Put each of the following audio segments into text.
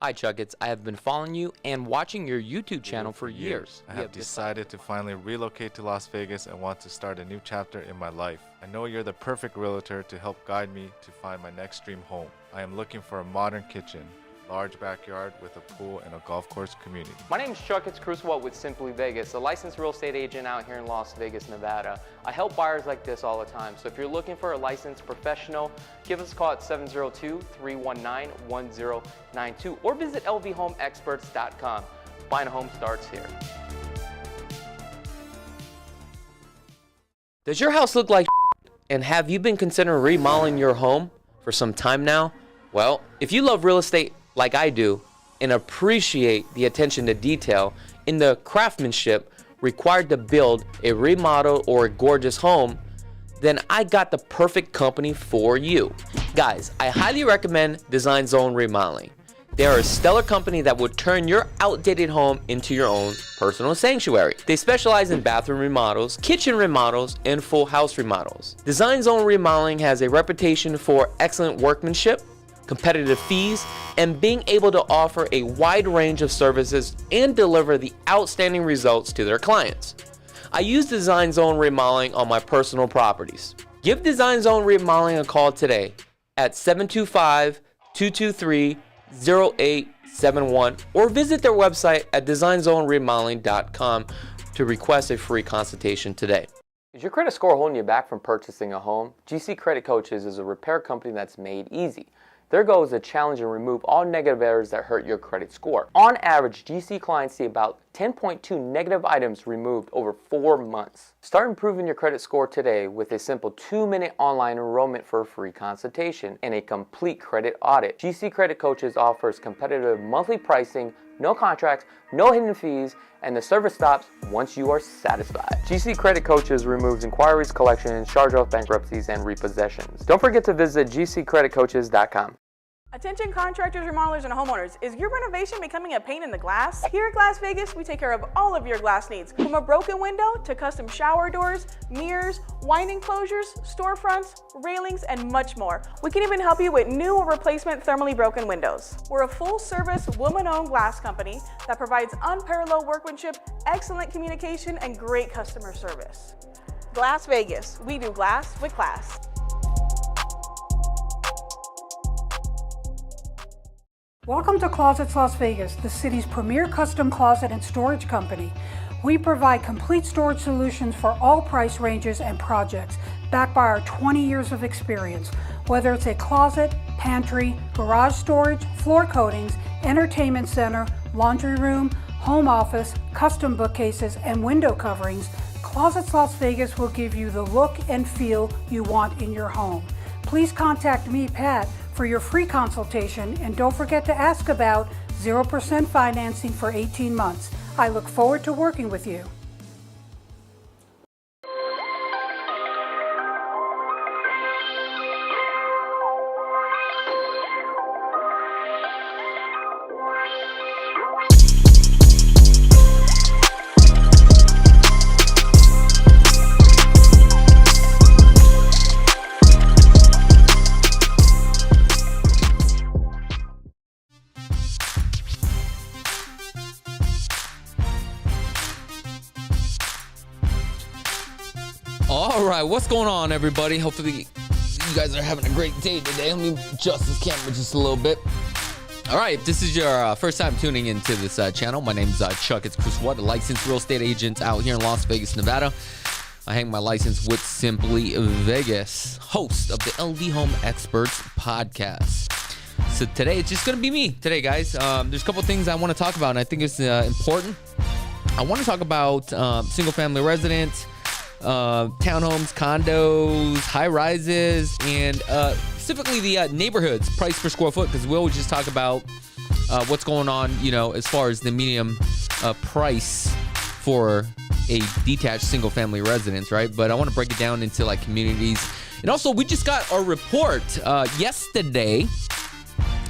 Hi Chakits, I have been following you and watching your YouTube channel for years. I have decided to finally relocate to Las Vegas and want to start a new chapter in my life. I know you're the perfect realtor to help guide me to find my next dream home. I am looking for a modern kitchen, large backyard with a pool and a golf course community. My name is Chakits Krulsawat with Simply Vegas, a licensed real estate agent out here in Las Vegas, Nevada. I help buyers like this all the time, so if you're looking for a licensed professional, give us a call at 702-319-1092 or visit lvhomeexperts.com. Buying a home starts here. Does your house look like and have you been considering remodeling your home for some time now? Well, if you love real estate like I do and appreciate the attention to detail in the craftsmanship required to build a remodel or a gorgeous home, then I got the perfect company for you. Guys, I highly recommend Design Zone Remodeling. They are a stellar company that will turn your outdated home into your own personal sanctuary. They specialize in bathroom remodels, kitchen remodels, and full house remodels. Design Zone Remodeling has a reputation for excellent workmanship, competitive fees, and being able to offer a wide range of services and deliver the outstanding results to their clients. I use Design Zone Remodeling on my personal properties. Give Design Zone Remodeling a call today at 725-223-0871 or visit their website at designzoneremodeling.com to request a free consultation today. Is your credit score holding you back from purchasing a home? GC Credit Coaches is a repair company that's made easy. Their goal is to challenge and remove all negative errors that hurt your credit score. On average, GC clients see about 10.2 negative items removed over 4 months. Start improving your credit score today with a simple 2-minute online enrollment for a free consultation and a complete credit audit. GC Credit Coaches offers competitive monthly pricing, no contracts, no hidden fees, and the service stops once you are satisfied. GC Credit Coaches removes inquiries, collections, charge-off bankruptcies, and repossessions. Don't forget to visit gccreditcoaches.com. Attention contractors, remodelers, and homeowners. Is your renovation becoming a pain in the glass? Here at Glass Vegas, we take care of all of your glass needs, from a broken window to custom shower doors, mirrors, wine enclosures, storefronts, railings, and much more. We can even help you with new or replacement thermally broken windows. We're a full-service, woman-owned glass company that provides unparalleled workmanship, excellent communication, and great customer service. Glass Vegas. We do glass with class. Welcome to Closets Las Vegas, the city's premier custom closet and storage company. We provide complete storage solutions for all price ranges and projects, backed by our 20 years of experience. Whether it's a closet, pantry, garage storage, floor coatings, entertainment center, laundry room, home office, custom bookcases, and window coverings, Closets Las Vegas will give you the look and feel you want in your home. Please contact me, Pat, for your free consultation, and don't forget to ask about 0% financing for 18 months. I look forward to working with you. All right, what's going on, everybody? Hopefully you guys are having a great day today. Let me adjust this camera just a little bit. All right, if this is your first time tuning into this channel, my name is Chakits Krulsawat, a licensed real estate agent out here in Las Vegas, Nevada. I hang my license with Simply Vegas, host of the LV Home Experts podcast. So today, it's just going to be me today, guys. There's a couple things I want to talk about, and I think it's important. I want to talk about single-family residents, townhomes, condos, high rises, and specifically the neighborhoods price per square foot, because we always just talk about what's going on, you know, as far as the medium price for a detached single family residence, right? But I want to break it down into like communities. And also, we just got a report yesterday,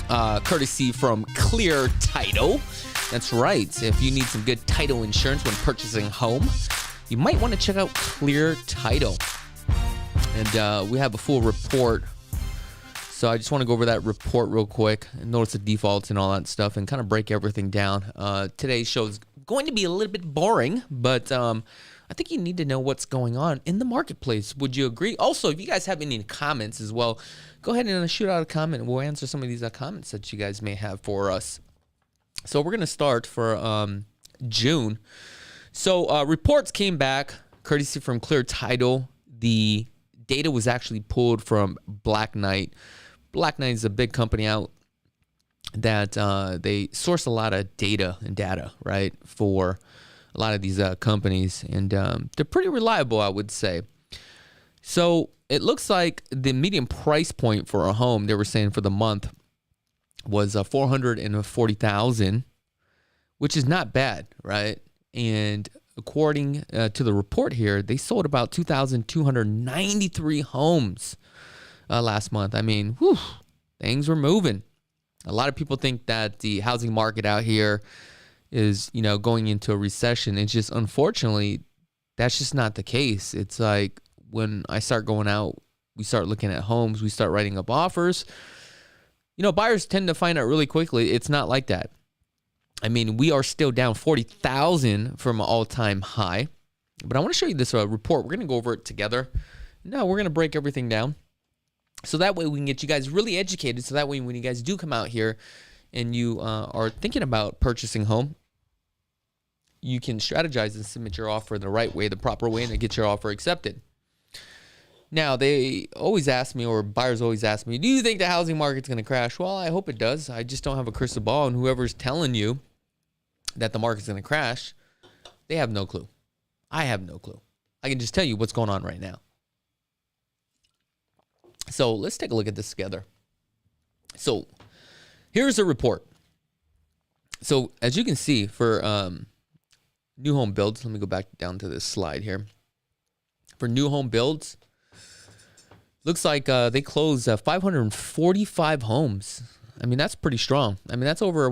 courtesy from Clear Title. That's right. If you need some good title insurance when purchasing a home, you might want to check out Clear Title. And we have a full report So I just want to go over that report real quick and notice the defaults and all that stuff and kind of break everything down. Today's show is going to be a little bit boring, but I think you need to know what's going on in the marketplace. Would you agree? Also, if you guys have any comments as well, go ahead and shoot out a comment, and we'll answer some of these comments that you guys may have for us. So we're going to start for June. So reports came back, courtesy from Clear Title. The data was actually pulled from Black Knight. Black Knight is a big company out that they source a lot of data, right, for a lot of these companies, and they're pretty reliable, I would say. So it looks like the median price point for a home, they were saying for the month, was $440,000, which is not bad, right? And according to the report here, they sold about 2,293 homes last month. I mean, whew, things were moving. A lot of people think that the housing market out here is, going into a recession. It's just, unfortunately, that's just not the case. It's like when I start going out, we start looking at homes, we start writing up offers. Buyers tend to find out really quickly it's not like that. I mean, we are still down 40,000 from an all-time high. But I want to show you this report. We're going to go over it together. No, we're going to break everything down. So that way we can get you guys really educated. So that way when you guys do come out here and you are thinking about purchasing a home, you can strategize and submit your offer the right way, the proper way, and to get your offer accepted. Now, they always ask me, or buyers always ask me, do you think the housing market's going to crash? Well, I hope it does. I just don't have a crystal ball, and whoever's telling you that the market's going to crash, they have no clue. I have no clue. I can just tell you what's going on right now. So let's take a look at this together. So here's a report. So as you can see, for new home builds, let me go back down to this slide here. For new home builds, looks like they closed 545 homes. I mean, that's pretty strong. I mean, that's over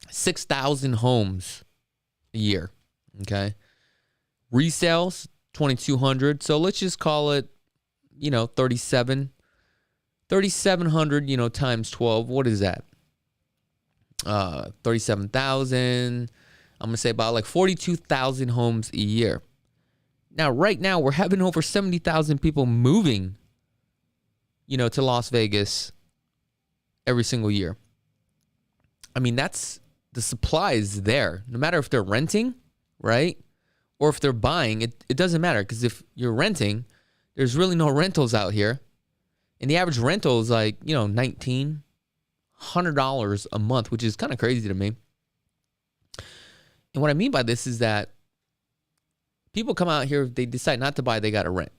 6,000 homes a year. Okay. Resales, 2,200. So let's just call it, 3,700, times 12. What is that? 37,000. I'm going to say about like 42,000 homes a year. Now, right now, we're having over 70,000 people moving, to Las Vegas every single year. I mean, the supply is there. No matter if they're renting, right, or if they're buying, it doesn't matter. Because if you're renting, there's really no rentals out here. And the average rental is like, $1,900 a month, which is kind of crazy to me. And what I mean by this is that people come out here, if they decide not to buy, they got to rent.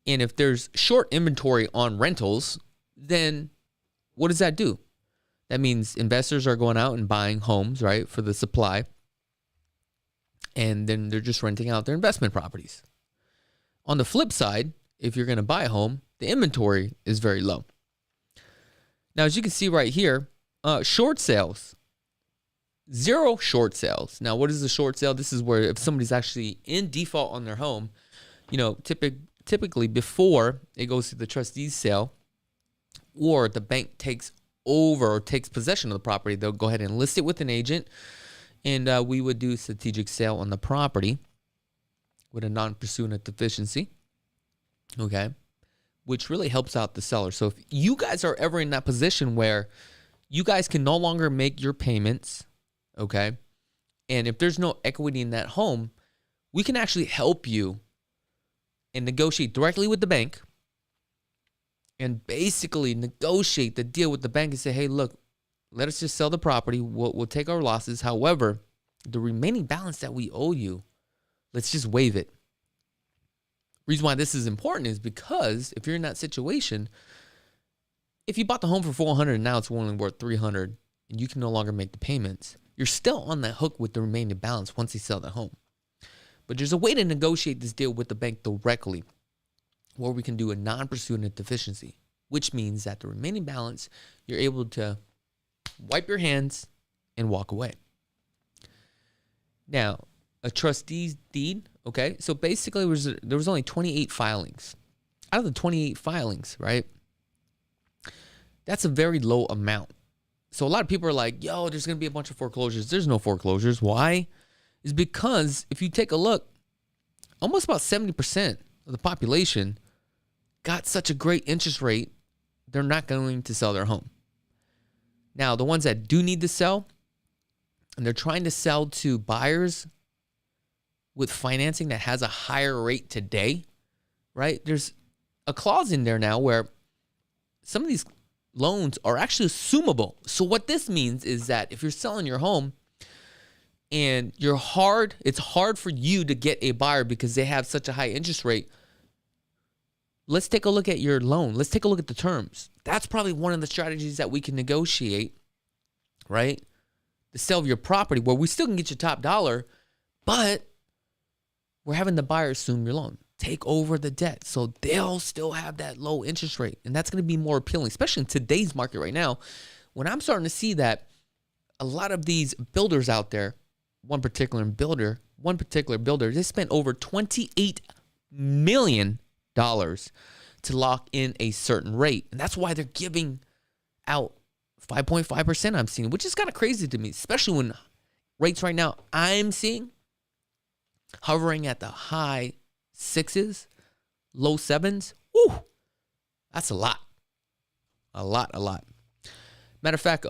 And if there's short inventory on rentals, then what does that do? That means investors are going out and buying homes, right, for the supply. And then they're just renting out their investment properties. On the flip side, if you're going to buy a home, the inventory is very low. Now, as you can see right here, short sales. 0 short sales. Now, what is a short sale? This is where if somebody's actually in default on their home, typically before it goes to the trustee's sale or the bank takes over or takes possession of the property, they'll go ahead and list it with an agent, and we would do a strategic sale on the property with a non-pursuant deficiency, okay, which really helps out the seller. So if you guys are ever in that position where you guys can no longer make your payments, okay, and if there's no equity in that home, we can actually help you and negotiate directly with the bank and basically negotiate the deal with the bank and say, hey, look, let us just sell the property. We'll take our losses. However, the remaining balance that we owe you, let's just waive it. Reason why this is important is because if you're in that situation, if you bought the home for $400 and now it's only worth $300 and you can no longer make the payments, you're still on that hook with the remaining balance once you sell the home. But there's a way to negotiate this deal with the bank directly where we can do a non-pursuant deficiency, which means that the remaining balance, you're able to wipe your hands and walk away. Now, a trustee's deed, okay? So basically there was only 28 filings. Out of the 28 filings, right, That's a very low amount. So a lot of people are like, yo, there's going to be a bunch of foreclosures. There's no foreclosures. Why? Is because if you take a look, almost about 70% of the population got such a great interest rate, they're not going to sell their home. Now, the ones that do need to sell, and they're trying to sell to buyers with financing that has a higher rate today, right? There's a clause in there now where some of these loans are actually assumable. So what this means is that if you're selling your home and it's hard for you to get a buyer because they have such a high interest rate, let's take a look at your loan. Let's take a look at the terms. That's probably one of the strategies that we can negotiate, right? The sale of your property, where we still can get you top dollar, but we're having the buyer assume your loan, take over the debt. So they'll still have that low interest rate. And that's going to be more appealing, especially in today's market right now, when I'm starting to see that a lot of these builders out there, one particular builder, they spent over $28 million to lock in a certain rate. And that's why they're giving out 5.5% I'm seeing, which is kind of crazy to me, especially when rates right now I'm seeing hovering at the high 6s, low 7s. Woo, that's a lot. A lot. Matter of fact,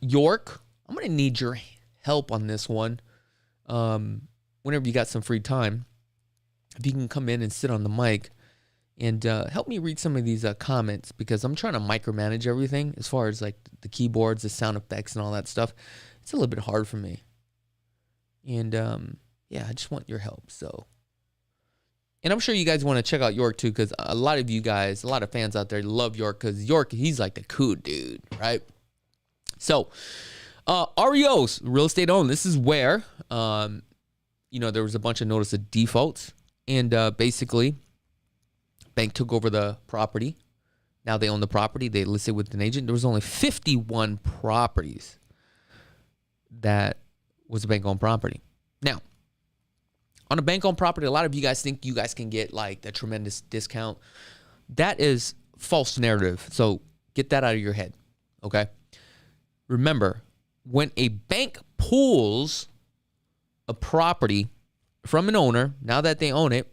York, I'm going to need your help on this one. Whenever you got some free time, if you can come in and sit on the mic and help me read some of these comments, because I'm trying to micromanage everything as far as like the keyboards, the sound effects, and all that stuff. It's a little bit hard for me. And yeah, I just want your help. So, and I'm sure you guys want to check out York too, because a lot of you guys, a lot of fans out there love York, because York, he's like the cool dude, right? So, REOs, real estate owned. This is where, there was a bunch of notice of defaults, and basically, bank took over the property. Now they own the property. They listed with an agent. There was only 51 properties that was a bank-owned property. Now, on a bank-owned property, a lot of you guys think you guys can get like the tremendous discount. That is false narrative. So get that out of your head, okay? Remember, when a bank pulls a property from an owner, now that they own it,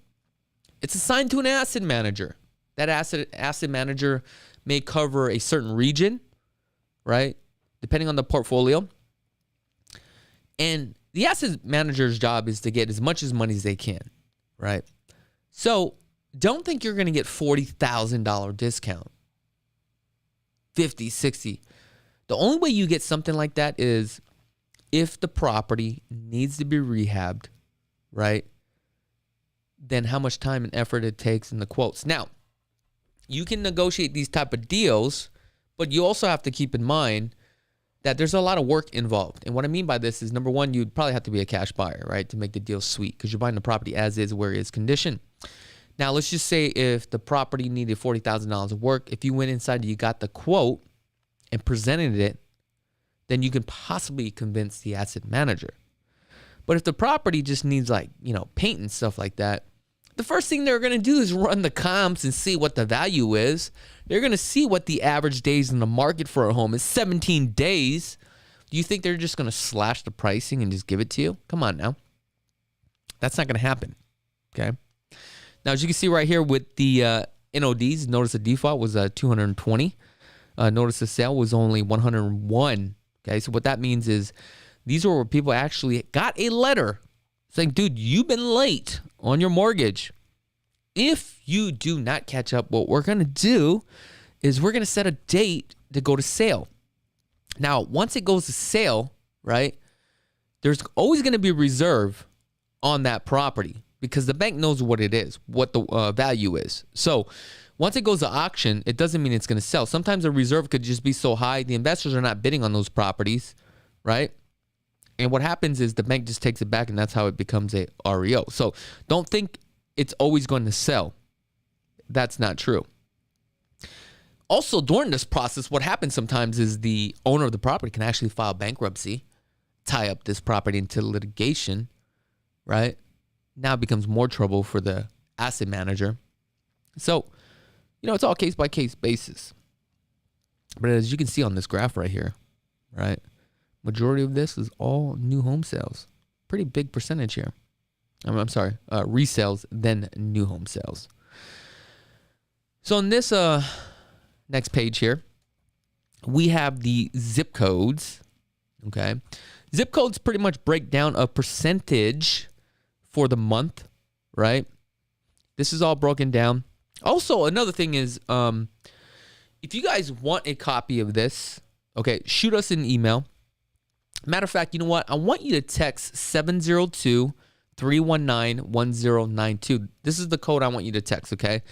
it's assigned to an asset manager. That asset manager may cover a certain region, right? Depending on the portfolio. And the asset manager's job is to get as much as money as they can, right? So don't think you're going to get $40,000 discount, 50, 60. The only way you get something like that is if the property needs to be rehabbed, right? Then how much time and effort it takes in the quotes. Now, you can negotiate these type of deals, but you also have to keep in mind that there's a lot of work involved. And what I mean by this is, number one, you'd probably have to be a cash buyer, right, to make the deal sweet, because you're buying the property as is, where it is condition. Now, let's just say if the property needed $40,000 of work, if you went inside and you got the quote and presented it, then you can possibly convince the asset manager. But if the property just needs paint and stuff like that, the first thing they're going to do is run the comps and see what the value is. They're going to see what the average days in the market for a home is, 17 days. Do you think they're just going to slash the pricing and just give it to you? Come on now. That's not going to happen, okay? Now, as you can see right here with the NODs, notice of default was 220. Notice of sale was only 101, okay? So what that means is these are where people actually got a letter saying, dude, you've been late on your mortgage. If you do not catch up, what we're going to do is we're going to set a date to go to sale. Now, once it goes to sale, right, there's always going to be a reserve on that property because the bank knows what it is, what the value is. So once it goes to auction, it doesn't mean it's going to sell. Sometimes a reserve could just be so high, the investors are not bidding on those properties, right? And what happens is the bank just takes it back, and that's how it becomes a REO. So don't think it's always going to sell. That's not true. Also, during this process, what happens sometimes is the owner of the property can actually file bankruptcy, tie up this property into litigation, right? Now it becomes more trouble for the asset manager. So, it's all case-by-case basis. But as you can see on this graph right here, right, majority of this is all new home sales. Pretty big percentage here. I'm sorry, resales then new home sales. So on this next page here, we have the zip codes. Okay, zip codes pretty much break down a percentage for the month, right? This is all broken down. Also, another thing is, if you guys want a copy of this, okay, shoot us an email. Matter of fact, you know what? I want you to text 702-319-1092. This is the code I want you to text, okay?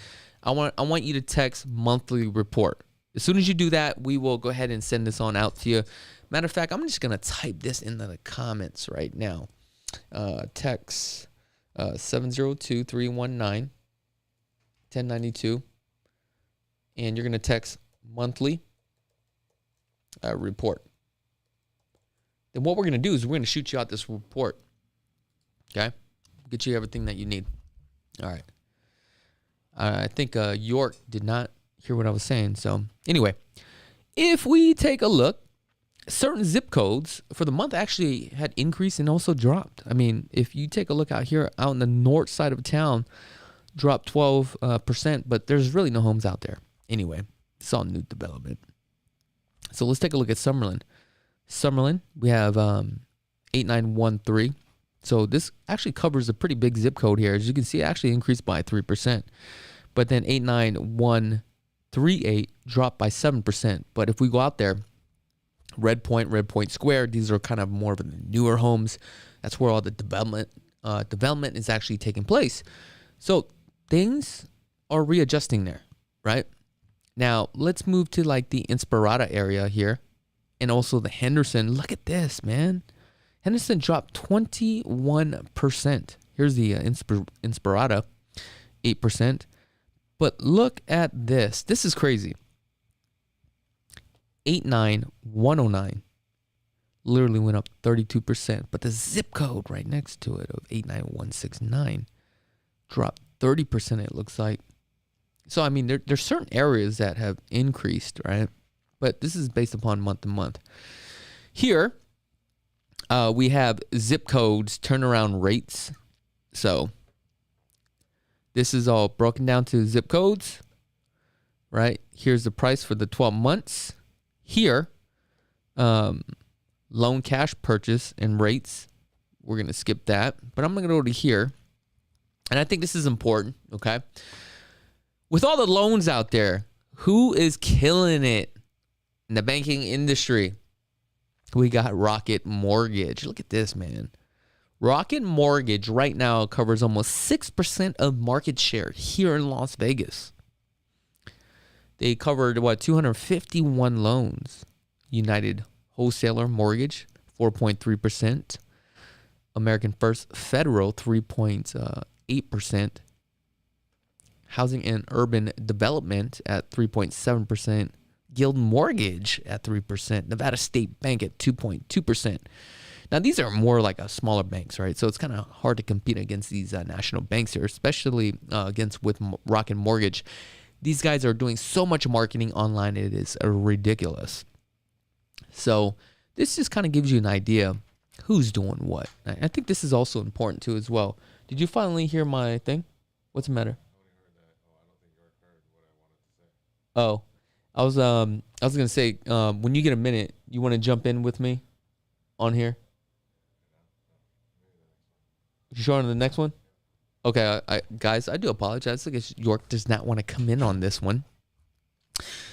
I want you to text monthly report. As soon as you do that, we will go ahead and send this on out to you. Matter of fact, I'm just going to type this into the comments right now. Text 702-319-1092. And you're going to text monthly report. Then what we're going to do is we're going to shoot you out this report. Okay? Get you everything that you need. All right. I think York did not hear what I was saying. So anyway, if we take a look, certain zip codes for the month actually had increased and also dropped. I mean, if you take a look out here, out in the north side of town, dropped 12%, but there's really no homes out there. Anyway, it's all new development. So let's take a look at Summerlin. Summerlin, we have 8913. So this actually covers a pretty big zip code here. As you can see, it actually increased by 3%. But then 89138 dropped by 7%. But if we go out there, Red Point Square, these are kind of more of the newer homes. That's where all the development is actually taking place. So things are readjusting there, right? Now, let's move to like the Inspirada area here and also the Henderson. Look at this, man. Henderson dropped 21%. Here's the Inspirada, 8%. But look at this. This is crazy. 89109 literally went up 32%. But the zip code right next to it of 89169 dropped 30%, it looks like. So, I mean, there's certain areas that have increased, right? But this is based upon month to month. Here, we have zip codes, turnaround rates. So, this is all broken down to zip codes, right? Here's the price for the 12 months. Here, loan cash purchase and rates. We're going to skip that. But I'm going to go to here. And I think this is important, okay? With all the loans out there, who is killing it in the banking industry? We got Rocket Mortgage. Look at this, man. Rocket Mortgage right now covers almost 6% of market share here in Las Vegas. They covered, 251 loans. United Wholesaler Mortgage, 4.3%. American First Federal, 3.8%. Housing and Urban Development at 3.7%. Guild Mortgage at 3%. Nevada State Bank at 2.2%. Now, these are more like a smaller banks, right? So it's kind of hard to compete against these national banks here, especially with Rocket Mortgage. These guys are doing so much marketing online, it is ridiculous. So this just kind of gives you an idea who's doing what. I think this is also important too as well. Did you finally hear my thing? What's the matter? Oh, I was gonna say, when you get a minute, you want to jump in with me on here? You sure on the next one? Okay, guys, I do apologize. I guess York does not want to come in on this one.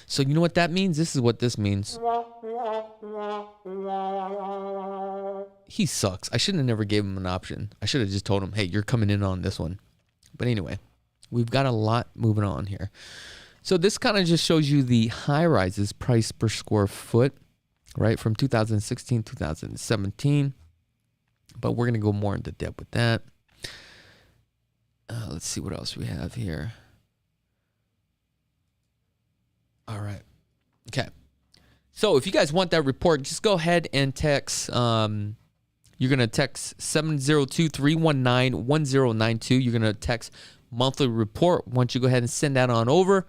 So you know what that means? This is what this means. He sucks. I shouldn't have never gave him an option. I should have just told him, hey, you're coming in on this one. But anyway, we've got a lot moving on here. So this kind of just shows you the high rises price per square foot, right, from 2016, 2017. But we're going to go more into depth with that. Let's see what else we have here. All right. Okay. So if you guys want that report, just go ahead and text. You're going to text 702-319-1092. You're going to text monthly report. Once you go ahead and send that on over,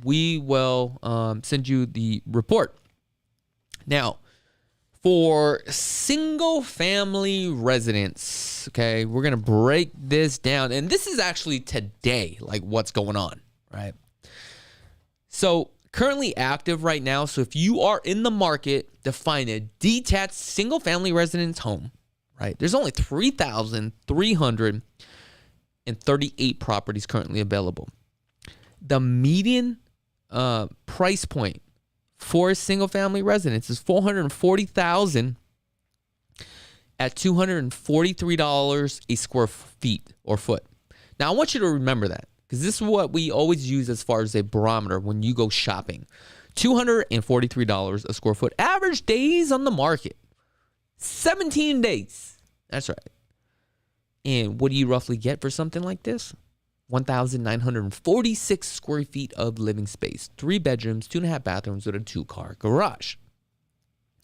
we will send you the report. Now, for single family residents, okay, we're going to break this down. And this is actually today, like what's going on, right? So currently active right now. So if you are in the market to find a detached single family residence home, right, there's only 3,338 properties currently available. The median price point for a single family residence is $440,000 at $243 a square feet or foot. Now I want you to remember that, because this is what we always use as far as a barometer when you go shopping. $243 a square foot. Average days on the market, 17 days. That's right. And what do you roughly get for something like this? 1,946 square feet of living space, 3 bedrooms, 2.5 bathrooms with a 2-car garage.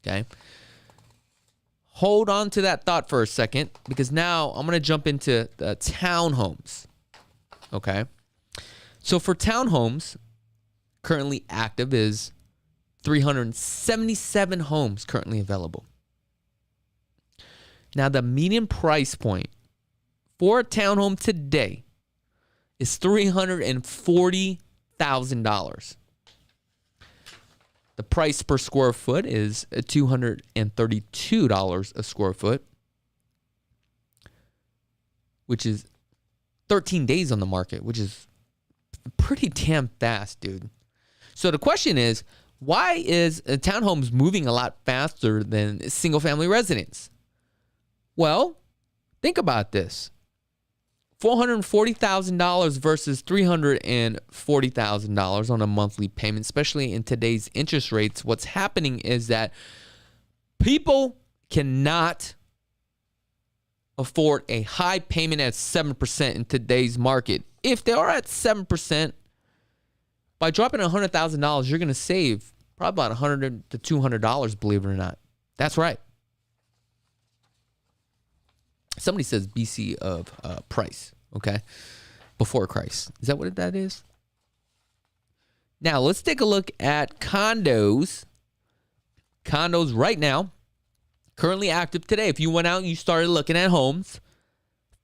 Okay. Hold on to that thought for a second, because now I'm going to jump into the townhomes. Okay. So for townhomes, currently active is 377 homes currently available. Now the median price point for a townhome today is $340,000. The price per square foot is $232 a square foot, which is 13 days on the market, which is pretty damn fast, dude. So the question is, why is townhomes moving a lot faster than single family residence? Well, think about this. $440,000 versus $340,000 on a monthly payment, especially in today's interest rates. What's happening is that people cannot afford a high payment at 7% in today's market. If they are at 7%, by dropping $100,000, you're going to save probably about $100 to $200, believe it or not. That's right. Somebody says BC of price, okay? Before Christ. Is that what that is? Now, let's take a look at condos. Condos right now, currently active today. If you went out and you started looking at homes,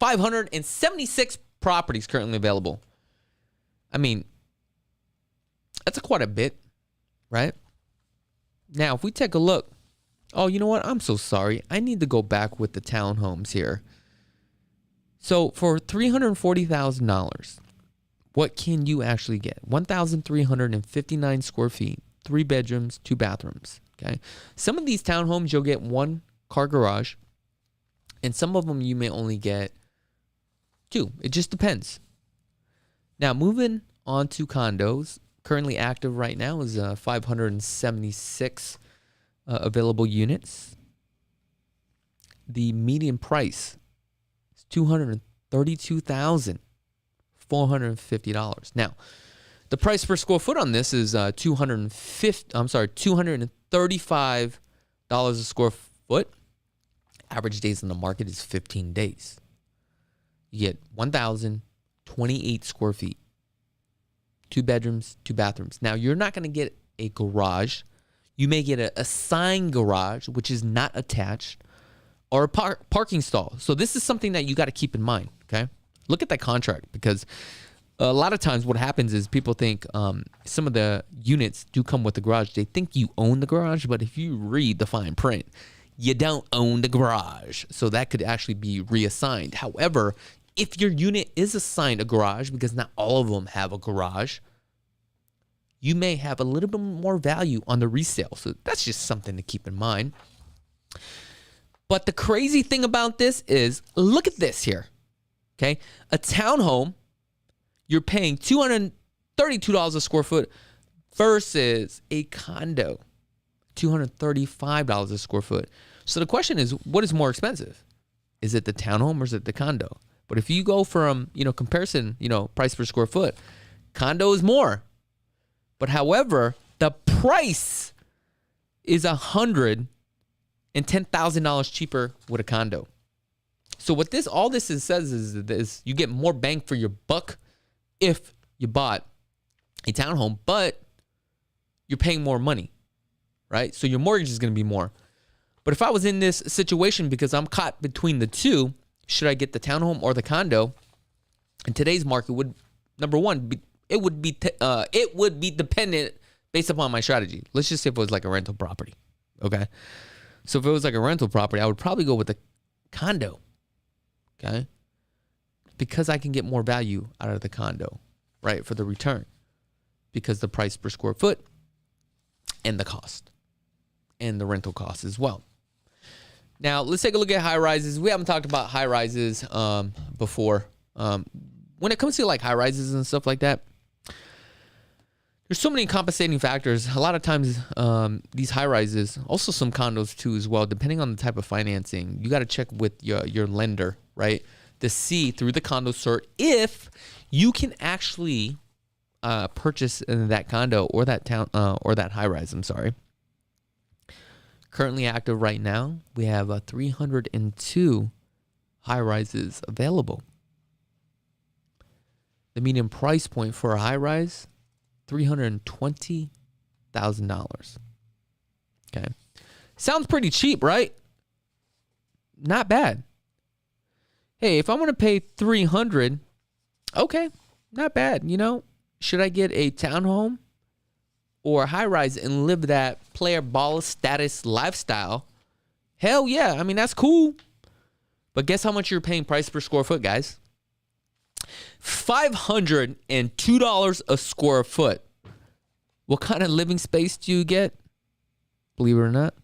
576 properties currently available. I mean, that's quite a bit, right? Now, if we take a look, oh, you know what? I'm so sorry. I need to go back with the townhomes here. So for $340,000, what can you actually get? 1,359 square feet, 3 bedrooms, 2 bathrooms. Okay. Some of these townhomes, you'll get 1-car garage, and some of them you may only get 2. It just depends. Now, moving on to condos, currently active right now is 576 available units. The median price is $232,450. Now, the price per square foot on this is $235 a square foot. Average days on the market is 15 days. You get 1,028 square feet, 2 bedrooms, 2 bathrooms. Now, you're not going to get a garage. You may get a assigned garage, which is not attached, or a parking stall. So this is something that you got to keep in mind, okay? Look at that contract, because a lot of times what happens is people think some of the units do come with the garage. They think you own the garage, but if you read the fine print, you don't own the garage. So that could actually be reassigned. However, if your unit is assigned a garage, because not all of them have a garage, you may have a little bit more value on the resale. So that's just something to keep in mind. But the crazy thing about this is, look at this here. Okay. A townhome, you're paying $232 a square foot versus a condo, $235 a square foot. So the question is, what is more expensive? Is it the townhome or is it the condo? But if you go from, comparison, price per square foot, condo is more. But however, the price is $110,000 cheaper with a condo. So what all this says is you get more bang for your buck if you bought a townhome, but you're paying more money, right? So your mortgage is going to be more. But if I was in this situation because I'm caught between the two, should I get the townhome or the condo? In today's market, would number one, it would be dependent based upon my strategy. Let's just say if it was like a rental property, okay? So if it was like a rental property, I would probably go with the condo, okay? Because I can get more value out of the condo, right, for the return. Because the price per square foot and the cost and the rental cost as well. Now, let's take a look at high rises. We haven't talked about high rises before. When it comes to like high rises and stuff like that, there's so many compensating factors. A lot of times, these high rises, also some condos too as well, depending on the type of financing, you got to check with your lender, right, to see through the condo cert if you can actually purchase that condo or that town or that high rise. I'm sorry. Currently active right now, we have 302 high rises available. The median price point for a high rise, $320,000. Okay, sounds pretty cheap, right? Not bad. Hey, if I'm gonna pay $300,000, okay, not bad. You know, should I get a townhome or a high rise and live that player baller status lifestyle? Hell yeah. I mean, that's cool. But guess how much you're paying price per square foot, guys? $502 a square foot. What kind of living space do you get? Believe it or not,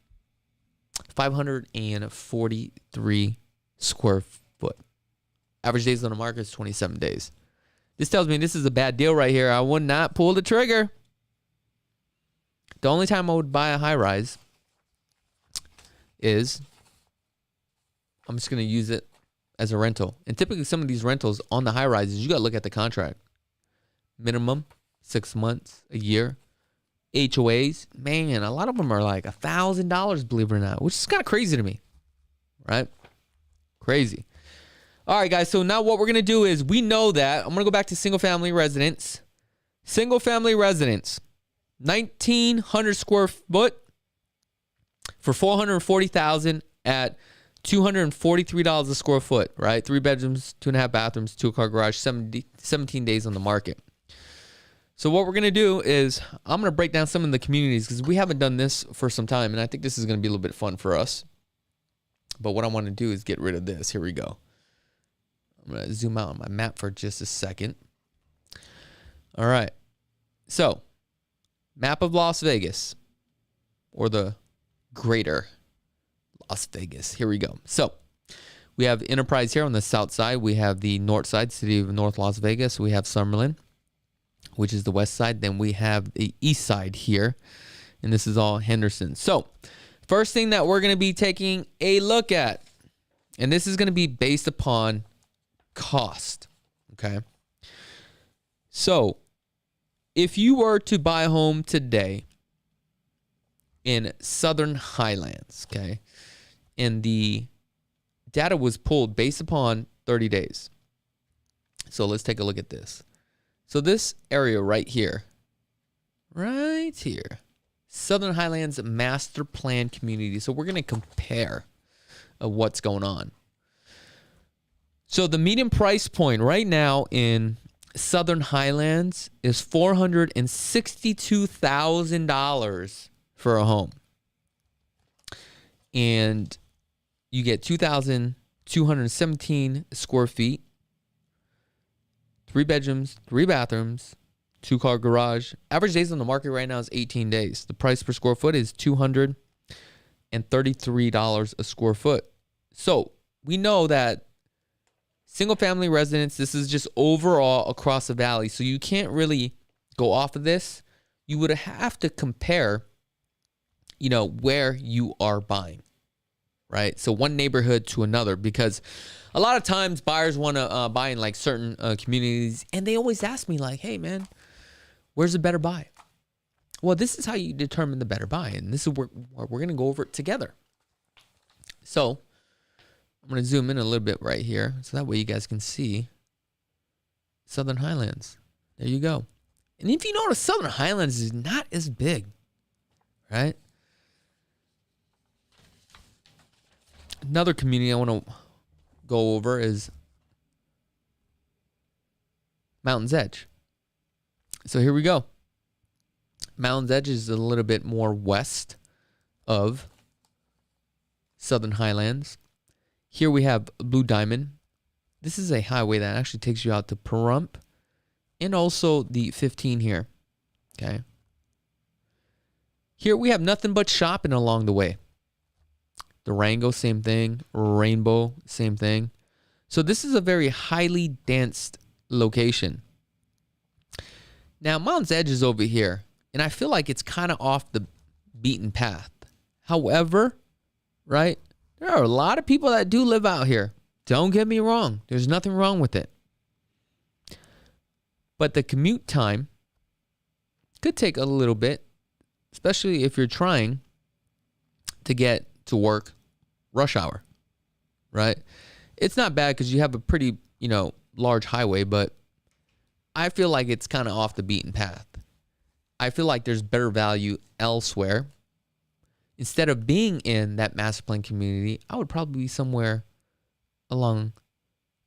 543 square foot. Average days on the market is 27 days. This tells me this is a bad deal right here. I would not pull the trigger. The only time I would buy a high rise is I'm just going to use it as a rental. And typically some of these rentals on the high rises, you got to look at the contract. Minimum 6 months, a year. HOAs, man, a lot of them are like $1,000, believe it or not, which is kind of crazy to me, right? Crazy. All right, guys, so now what we're going to do is we know that I'm going to go back to single family residence. Single family residence, 1,900 square foot for $440,000 at $243 a square foot, right? 3 bedrooms, 2.5 bathrooms, 2-car garage, 17 days on the market. So what we're going to do is I'm going to break down some of the communities because we haven't done this for some time, and I think this is going to be a little bit fun for us. But what I want to do is get rid of this. Here we go. I'm going to zoom out on my map for just a second. All right. So, map of Las Vegas, or the greater Las Vegas. Here we go. So, we have Enterprise here on the south side. We have the north side, city of North Las Vegas. We have Summerlin, which is the west side. Then we have the east side here, and this is all Henderson. So, first thing that we're going to be taking a look at, and this is going to be based upon cost, okay? So, if you were to buy a home today in Southern Highlands, okay, and the data was pulled based upon 30 days. So, let's take a look at this. So, this area right here, Southern Highlands Master Plan Community. So, we're going to compare what's going on. So the median price point right now in Southern Highlands is $462,000 for a home. And you get 2,217 square feet, 3 bedrooms, 3 bathrooms, 2-car garage. Average days on the market right now is 18 days. The price per square foot is $233 a square foot. So we know that single family residence, this is just overall across the valley. So you can't really go off of this. You would have to compare, where you are buying, right? So one neighborhood to another, because a lot of times buyers want to buy in like certain communities, and they always ask me like, hey man, where's the better buy? Well, this is how you determine the better buy, and this is where we're going to go over it together. So I'm going to zoom in a little bit right here so that way you guys can see Southern Highlands. There you go. And if you notice, Southern Highlands is not as big, right? Another community I want to go over is Mountain's Edge. So here we go. Mountain's Edge is a little bit more west of Southern Highlands. Here we have Blue Diamond. This is a highway that actually takes you out to Pahrump and also the 15 here. Okay. Here we have nothing but shopping along the way. Durango, same thing. Rainbow, same thing. So this is a very highly dense location. Now, Mountain's Edge is over here, and I feel like it's kind of off the beaten path. However, right, there are a lot of people that do live out here. Don't get me wrong. There's nothing wrong with it. But the commute time could take a little bit, especially if you're trying to get to work rush hour, right? It's not bad because you have a pretty, large highway, but I feel like it's kind of off the beaten path. I feel like there's better value elsewhere. Instead of being in that master plan community, I would probably be somewhere along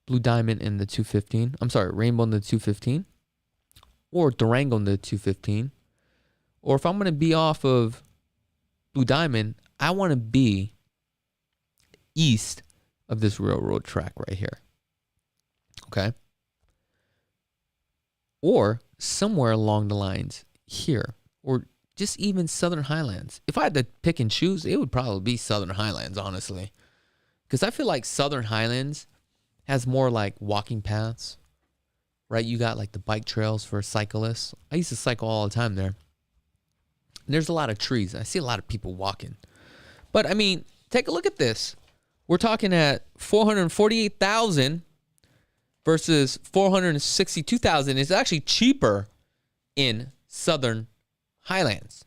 Blue Diamond in the 215. I'm sorry, Rainbow in the 215. Or Durango in the 215. Or if I'm going to be off of Blue Diamond, I want to be east of this railroad track right here. Okay? Or somewhere along the lines here. Or just even Southern Highlands. If I had to pick and choose, it would probably be Southern Highlands, honestly. Because I feel like Southern Highlands has more like walking paths, right? You got like the bike trails for cyclists. I used to cycle all the time there. And there's a lot of trees. I see a lot of people walking. But I mean, take a look at this. We're talking at 448,000 versus 462,000. It's actually cheaper in Southern Highlands.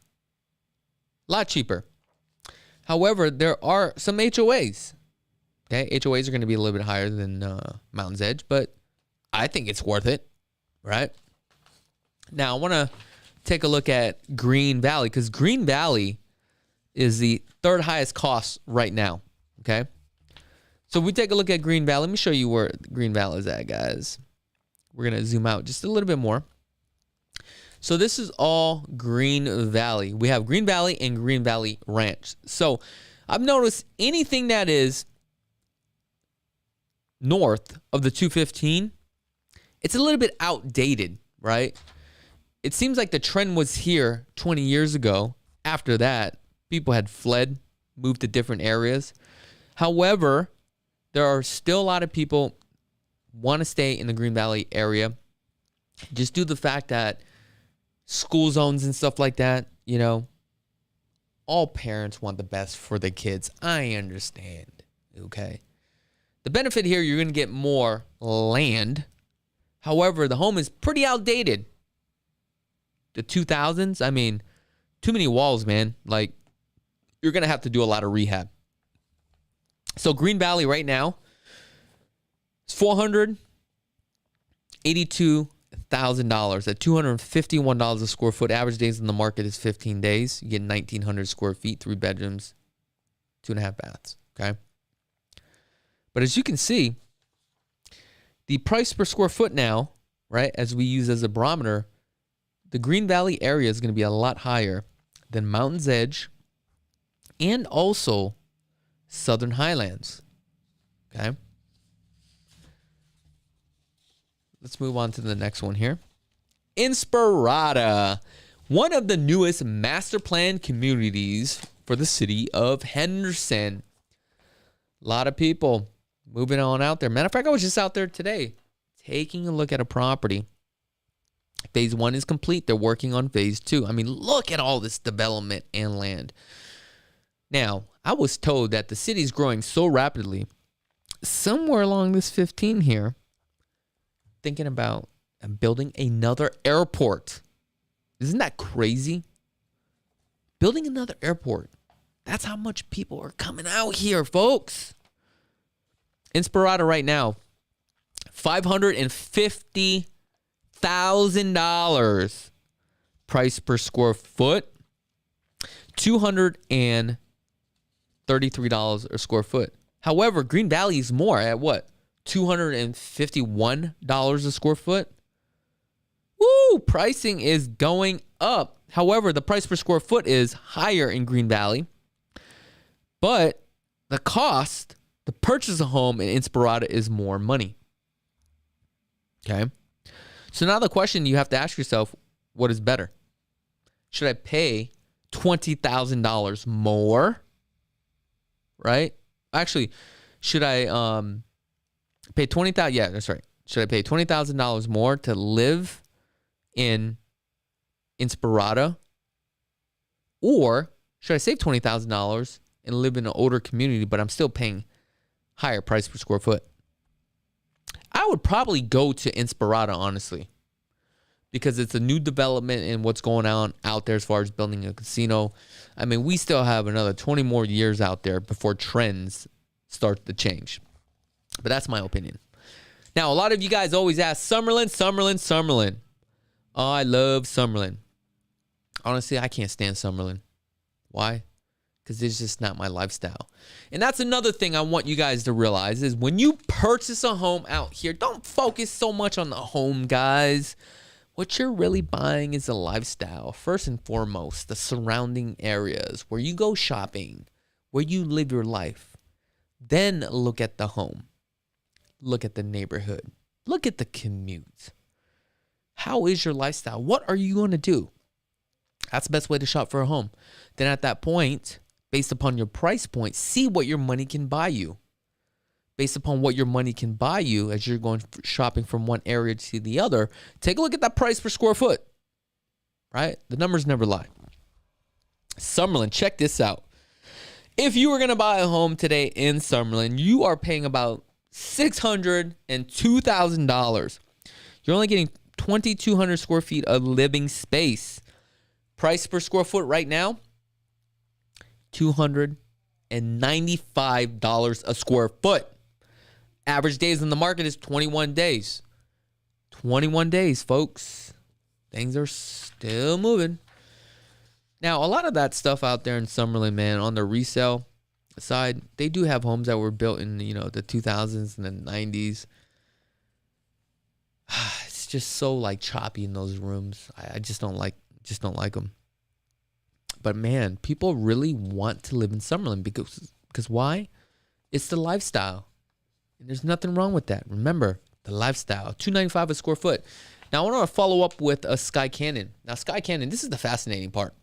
A lot cheaper. However, there are some HOAs. Okay, HOAs are going to be a little bit higher than Mountain's Edge, but I think it's worth it, right? Now, I want to take a look at Green Valley because Green Valley is the third highest cost right now, okay? So we take a look at Green Valley. Let me show you where Green Valley is at, guys. We're going to zoom out just a little bit more. So this is all Green Valley. We have Green Valley and Green Valley Ranch. So I've noticed anything that is north of the 215, it's a little bit outdated, right? It seems like the trend was here 20 years ago. After that, people had fled, moved to different areas. However, there are still a lot of people want to stay in the Green Valley area just due to the fact that school zones and stuff like that, all parents want the best for their kids. I understand, okay? The benefit here, you're going to get more land. However, the home is pretty outdated. The 2000s, I mean, too many walls, man. Like, you're going to have to do a lot of rehab. So Green Valley right now is $482,000 at $251 a square foot. Average days in the market is 15 days. You get 1,900 square feet, 3 bedrooms, 2.5 baths. Okay. But as you can see, the price per square foot now, right, as we use as a barometer, the Green Valley area is going to be a lot higher than Mountain's Edge and also Southern Highlands. Okay. Let's move on to the next one here. Inspirada, one of the newest master plan communities for the city of Henderson. A lot of people moving on out there. Matter of fact, I was just out there today taking a look at a property. Phase 1 is complete. They're working on phase 2. I mean, look at all this development and land. Now, I was told that the city is growing so rapidly, somewhere along this 15 here, thinking about building another airport. Isn't that crazy? Building another airport. That's how much people are coming out here, folks. Inspirada right now, $550,000 price per square foot, $233 a square foot. However, Green Valley is more at what? $251 a square foot. Woo! Pricing is going up. However, the price per square foot is higher in Green Valley. But the cost to purchase a home in Inspirada is more money. Okay? So now the question you have to ask yourself, what is better? Should I pay $20,000 more? Right? Actually, should I pay $20,000? Yeah, that's right. Should I pay $20,000 more to live in Inspirada? Or should I save $20,000 and live in an older community, but I'm still paying higher price per square foot? I would probably go to Inspirada, honestly, because it's a new development in what's going on out there as far as building a casino. I mean, we still have another 20 more years out there before trends start to change. But that's my opinion. Now, a lot of you guys always ask, Summerlin. Oh, I love Summerlin. Honestly, I can't stand Summerlin. Why? Because it's just not my lifestyle. And that's another thing I want you guys to realize is when you purchase a home out here, don't focus so much on the home, guys. What you're really buying is a lifestyle. First and foremost, the surrounding areas where you go shopping, where you live your life. Then look at the home. Look at the neighborhood. Look at the commute. How is your lifestyle? What are you going to do? That's the best way to shop for a home. Then at that point, based upon your price point, see what your money can buy you. Based upon what your money can buy you as you're going shopping from one area to the other, take a look at that price per square foot, right? The numbers never lie. Summerlin, check this out. If you were going to buy a home today in Summerlin, you are paying about $602,000. You're only getting 2,200 square feet of living space. Price per square foot right now, $295 a square foot. Average days in the market is 21 days. 21 days, folks. Things are still moving. Now, a lot of that stuff out there in Summerlin, man, on the resale side, they do have homes that were built in, the 2000s and the 90s. It's just so like choppy in those rooms. I just don't like them. But man, people really want to live in Summerlin because why? It's the lifestyle. And there's nothing wrong with that. Remember, the lifestyle. $295 a square foot. Now, I want to follow up with a Sky Canyon. Now, Sky Canyon, this is the fascinating part.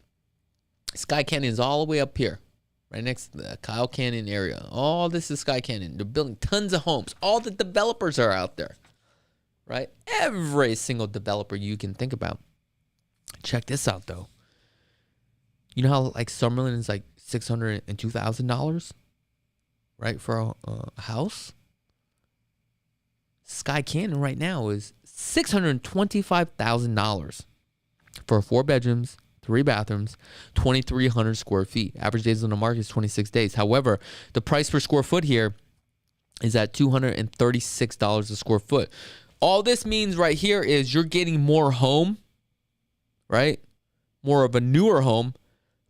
Sky Canyon is all the way up here, right next to the Kyle Canyon area. All this is Sky Canyon. They're building tons of homes. All the developers are out there, right? Every single developer you can think about. Check this out, though. You know how like Summerlin is like $602,000, right, for a house? Sky Canyon right now is $625,000 for 4 bedrooms, 3 bathrooms, 2,300 square feet. Average days on the market is 26 days. However, the price per square foot here is at $236 a square foot. All this means right here is you're getting more home, right? More of a newer home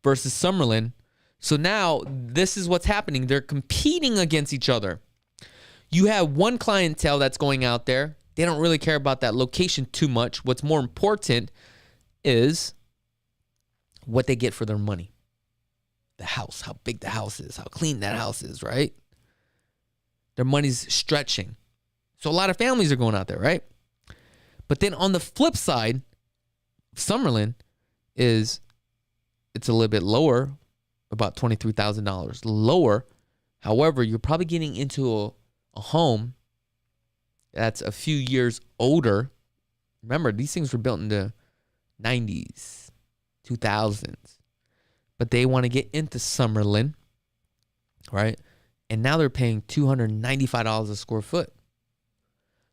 versus Summerlin. So now this is what's happening. They're competing against each other. You have one clientele that's going out there. They don't really care about that location too much. What's more important is what they get for their money. The house, how big the house is, how clean that house is, right? Their money's stretching. So a lot of families are going out there, right? But then on the flip side, Summerlin it's a little bit lower, about $23,000 lower. However, you're probably getting into a home that's a few years older. Remember, these things were built in the 90s, 2000s. But they want to get into Summerlin, right? And now they're paying $295 a square foot.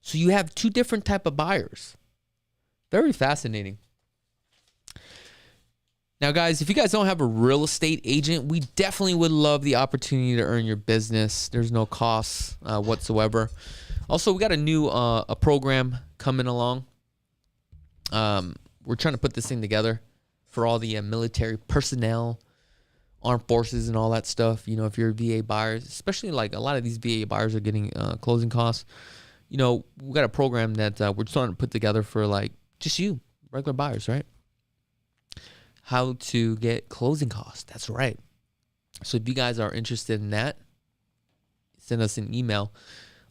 So you have two different type of buyers. Very fascinating. Now, guys, if you guys don't have a real estate agent, we definitely would love the opportunity to earn your business. There's no costs whatsoever. Also, we got a new a program coming along. We're trying to put this thing together. for all the military personnel, armed forces, and all that stuff. You know, if you're a VA buyer, especially like a lot of these VA buyers are getting closing costs. You know, we got a program that we're starting to put together for like just you, regular buyers, right? How to get closing costs. That's right. So if you guys are interested in that, send us an email.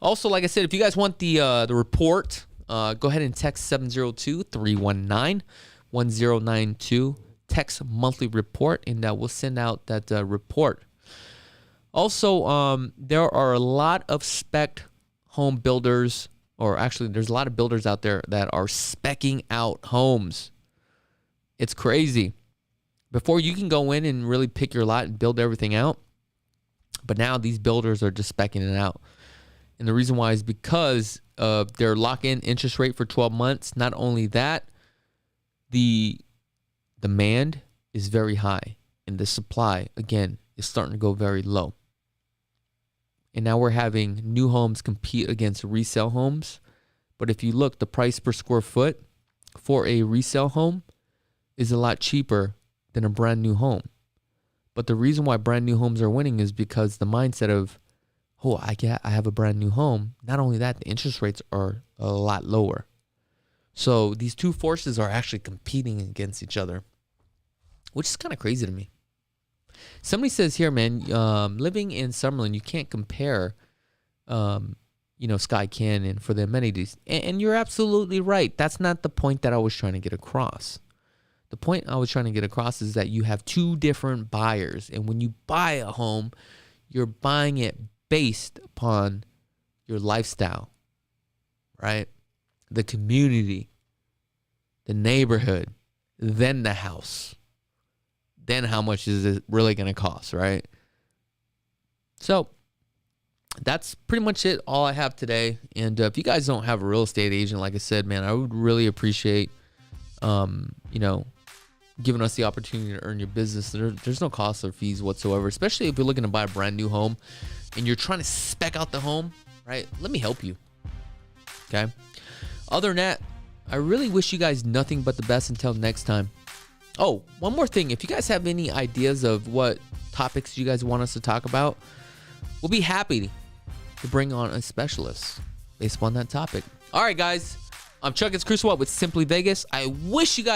Also, like I said, if you guys want the report, go ahead and text 702-319-1092. Text monthly report, and we'll send out that report. Also, there are a lot of spec home builders, or actually there's a lot of builders out there that are speccing out homes. It's crazy. Before, you can go in and really pick your lot and build everything out, but now these builders are just speccing it out. And the reason why is because of their lock-in interest rate for 12 months. Not only that, the demand is very high, and the supply, again, is starting to go very low. And now we're having new homes compete against resale homes. But if you look, the price per square foot for a resale home is a lot cheaper than a brand new home. But the reason why brand new homes are winning is because the mindset of, oh, I have a brand new home. Not only that, the interest rates are a lot lower. So these two forces are actually competing against each other, which is kind of crazy to me. Somebody says here, man, living in Summerlin, you can't compare, Sky Canyon for the amenities. And you're absolutely right. That's not the point that I was trying to get across. The point I was trying to get across is that you have two different buyers. And when you buy a home, you're buying it based upon your lifestyle, right? The community, the neighborhood, then the house. Then how much is it really going to cost, right? So that's pretty much it, all I have today. And if you guys don't have a real estate agent, like I said, man, I would really appreciate, giving us the opportunity to earn your business. There's no cost or fees whatsoever, especially if you're looking to buy a brand new home and you're trying to spec out the home, right? Let me help you, okay? Other than that, I really wish you guys nothing but the best until next time. Oh, one more thing. If you guys have any ideas of what topics you guys want us to talk about, we'll be happy to bring on a specialist based upon that topic. All right, guys. I'm Chakits Krulsawat with Simply Vegas. I wish you guys